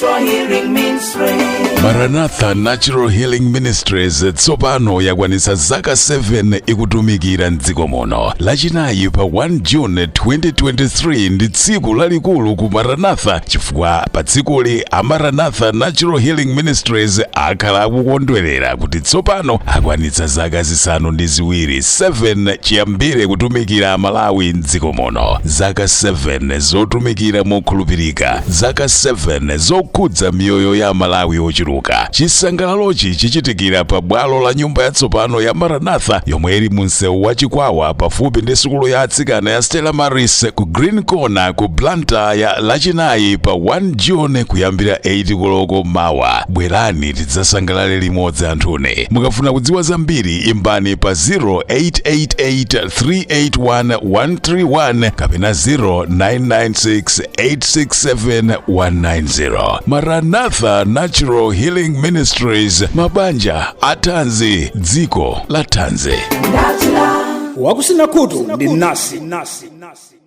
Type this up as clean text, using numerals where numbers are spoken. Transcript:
Natural Healing Ministries. Maranatha Natural Healing Ministries tsopano yakwanitsa zaka 7 ikutumikira mdziko muno. Lachinayi pa 1 June 2023 ndi tsiku lalikulu ku Maranatha chifukwa pa tsikuli a Maranatha Natural Healing Ministries akhala akukondwerera kuti tsopano akwanitsa zaka zisanu ndi ziwiri 7 chiyambire kutumikira Malawi mdziko muno. Zaka 7 zotumikira mokhulupirika, zaka 7 zokhudza miyoyo ya Malawi ochiruka. Chisangalalochi chichitikira pa bwalo la nyumba yatsopano ya Maranatha yomwe ili mu msewu wa Chikwawa pafupi ndi sukulu ya atsikana ya Stella Maris ku Green Corner ku Blantyre ya lachinayi pa 1 June kuyambira 8 koloko mawa. Bwerani tidzasangalale limodzi anthuni. Mukafuna kudziwa zambiri imbani pa 0888381131 kapena 0996867190. Maranatha Natural Healing Ministries, mabanja atanzi dziko la Tanze. Wakusina kutu ndi nasi.